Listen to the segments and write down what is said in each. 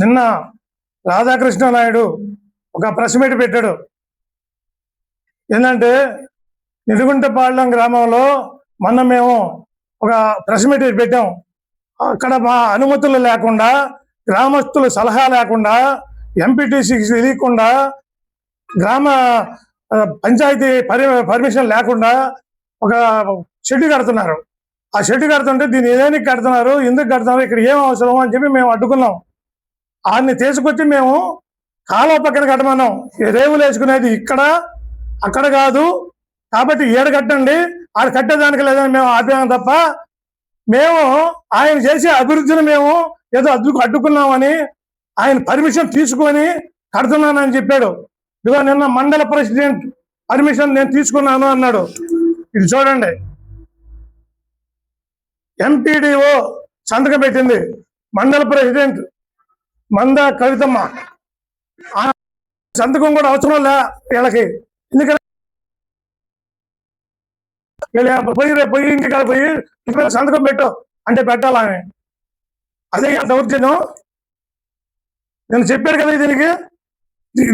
నిన్న రాధాకృష్ణ నాయుడు ఒక press meet పెట్టాడు. ఏంటంటే నిడుగుంటపాలెం గ్రామంలో మొన్న మేము ఒక ప్రెస్ మీట్ పెట్టాం. అక్కడ మా అనుమతులు లేకుండా, గ్రామస్తుల సలహా లేకుండా, ఎంపీటీసీకి తెలియకుండా, గ్రామ పంచాయతీ పర్మిషన్ లేకుండా ఒక షెడ్ కడుతున్నారు. ఆ షెడ్ కడుతుంటే దీన్ని ఏదేనికి కడుతున్నారు, ఎందుకు కడుతున్నారు, ఇక్కడ ఏం అవసరం అని చెప్పి మేము అడ్డుకున్నాం. ఆయన్ని తీసుకొచ్చి మేము కాలువ పక్కన కట్టమన్నాం. రేవులు వేసుకునేది ఇక్కడ అక్కడ కాదు, కాబట్టి ఏడు కట్టండి, ఆడు కట్టేదానికి లేదని మేము ఆపాము తప్ప మేము ఆయన చేసే అభివృద్ధిని మేము ఏదో అడ్డుకున్నామని ఆయన పర్మిషన్ తీసుకొని కడుతున్నానని చెప్పాడు. ఇదిగో నిన్న మండల ప్రెసిడెంట్ పర్మిషన్ నేను తీసుకున్నాను అన్నాడు. ఇది చూడండి, ఎంపీడీఓ సంతకం పెట్టింది, మండల ప్రెసిడెంట్ మంద కవితమ్మ సంతకం కూడా అవసరం లే వీళ్ళకి. ఎందుకంటే పోయి ఇంటికాడ పోయి సంతకం పెట్టు అంటే పెట్టాలని, అదే దౌర్జన్యం. నేను చెప్పాడు కదా,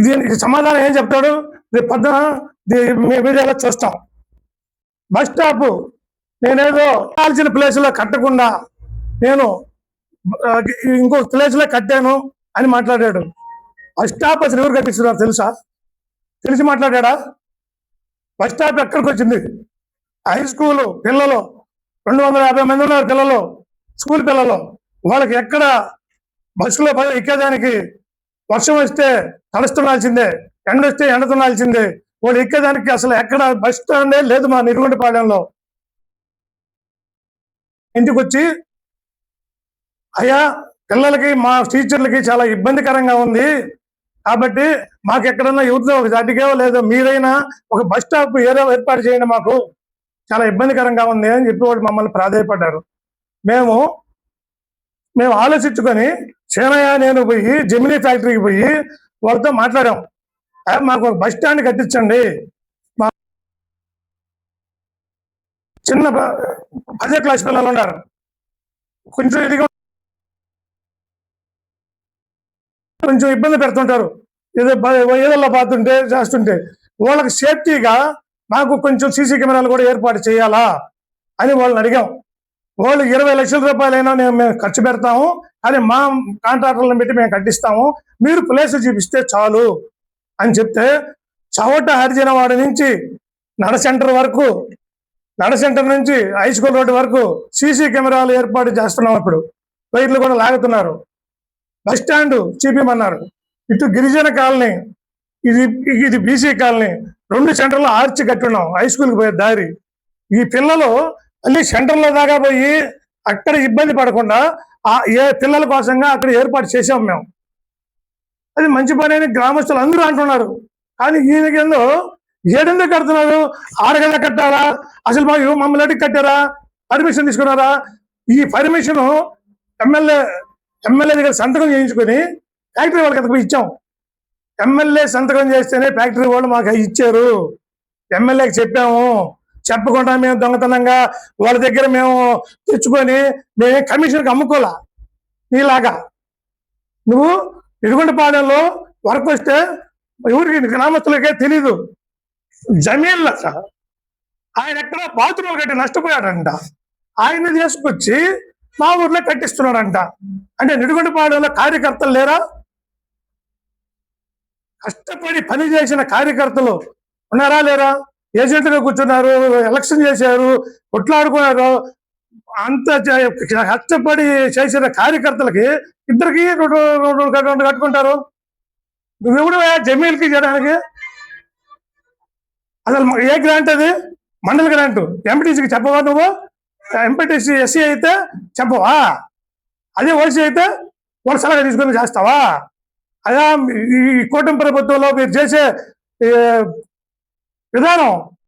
దీనికి సమాధానం ఏం చెప్తాడు రేపు పొద్దున మీడియాలో చూస్తాం. బస్ స్టాప్ నేనేదో కాల్చిన ప్లేస్లో కట్టకుండా నేను ఇంకో ప్లేస్లో కట్టాను అని మాట్లాడాడు. బస్ స్టాప్ అసలు ఎవరు కట్టిస్తున్నారు తెలుసా? తెలిసి మాట్లాడా? బస్ స్టాప్ ఎక్కడికి వచ్చింది? హై స్కూలు పిల్లలు 250 మంది ఉన్నారు పిల్లలు, స్కూల్ పిల్లలు. వాళ్ళకి ఎక్కడ బస్సులో ఎక్కేదానికి వర్షం వస్తే తడుస్తున్నాల్సిందే, ఎండ వస్తే ఎండుతున్నాల్సిందే. వాళ్ళు ఎక్కేదానికి అసలు ఎక్కడ బస్ స్టాండే లేదు మా నిడుగుంటపాలెంలో. ఇంటికి వచ్చి అయ్యా పిల్లలకి మా టీచర్లకి చాలా ఇబ్బందికరంగా ఉంది, కాబట్టి మాకు ఎక్కడన్నా యూత్లో ఒక అడిగో లేదో మీరైనా ఒక బస్ స్టాప్ ఏర్పాటు చేయండి, మాకు చాలా ఇబ్బందికరంగా ఉంది అని చెప్పి వాళ్ళు మమ్మల్ని ప్రాధాయపడ్డారు. మేము ఆలోచించుకొని సేనయ్య నేను పోయి జెమినీ ఫ్యాక్టరీకి పోయి వాళ్ళతో మాట్లాడాం. మాకు ఒక బస్ స్టాండ్ కట్టించండి, మా చిన్న 10వ క్లాస్ పిల్లలు ఉన్నారు, కొంచెం ఇదిగా కొంచెం ఇబ్బంది పెడుతుంటారు, ఏదోలా పోతుంటే చేస్తుంటే వాళ్ళకి సేఫ్టీగా మాకు కొంచెం సీసీ కెమెరాలు కూడా ఏర్పాటు చేయాలా అని వాళ్ళని అడిగాం. వాళ్ళు 20 లక్షల రూపాయలైనా మేము ఖర్చు పెడతాము, కానీ మా కాంట్రాక్టర్లను పెట్టి మేము కట్టిస్తాము, మీరు ప్లేస్ చూపిస్తే చాలు అని చెప్తే చవట హరిజనవాడ నుంచి నడ సెంటర్ నుంచి హై స్కూల్ రోడ్డు వరకు సీసీ కెమెరాలు ఏర్పాటు చేస్తున్నాం. ఇప్పుడు వైర్లు కూడా లాగుతున్నారు. Bus stand చూపిమన్నారు. ఇటు గిరిజన కాలనీ, ఇది బీసీ కాలనీ, 2 సెంటర్లో ఆర్చి కట్టున్నాం హై స్కూల్కి పోయే దారి. ఈ పిల్లలు మళ్ళీ సెంటర్లో దాకా పోయి అక్కడ ఇబ్బంది పడకుండా ఏ పిల్లల కోసంగా అక్కడ ఏర్పాటు చేసాం మేము. అది మంచి పని అని గ్రామస్తులు అందరూ అంటున్నారు. కానీ ఈయనకేందో ఏడెందుకు కడుతున్నారు, 6 గంటలు కట్టాలా, అసలు మాకు మమ్మల్ని అడిగి కట్టారా, పర్మిషన్ తీసుకున్నారా? ఈ పర్మిషన్ ఎమ్మెల్యే దగ్గర సంతకం చేయించుకొని ఫ్యాక్టరీ వాళ్ళకి అంతకు ఇచ్చాం. ఎమ్మెల్యే సంతకం చేస్తేనే ఫ్యాక్టరీ వాళ్ళు మాకు ఇచ్చారు. ఎమ్మెల్యేకి చెప్పాము, చెప్పకుండా మేము దొంగతనంగా వాళ్ళ దగ్గర మేము తెచ్చుకొని మేమే కమిషన్కి అమ్ముకోలా. నీలాగా నువ్వు నిడుగుంటపాలెంలో వర్క్ వస్తే ఎవరికి గ్రామస్తులకే తెలీదు. జమీన్ల ఆయన ఎక్కడ బాత్రూమ్లు కట్టి నష్టపోయాడంట, ఆయన తీసుకొచ్చి మా ఊర్లో కట్టిస్తున్నాడంట. అంటే నిడుగుంటపాలెంలో కార్యకర్తలు లేరా? కష్టపడి పని చేసిన కార్యకర్తలు ఉన్నారా లేరా? ఏజెంట్గా కూర్చున్నారు, ఎలక్షన్ చేశారు, కొట్లాడుకున్నారు. అంత కష్టపడి చేసిన కార్యకర్తలకి ఇద్దరికి 2 కట్టుకుంటారు. నువ్వెవడు జమీన్కి చేయడానికి? అసలు ఏ గ్రాంట్ అది? మండల గ్రాంట్. ఎంపీటీసీకి చెప్పవా నువ్వు? ఎంపీటీసీ ఎస్సీ అయితే చెప్పవా? అదే ఓసీ అయితే వాళ్ళ సలహా తీసుకొని చేస్తావా? అదే ఈ కూటమి ప్రభుత్వంలో మీరు చేసే విధానం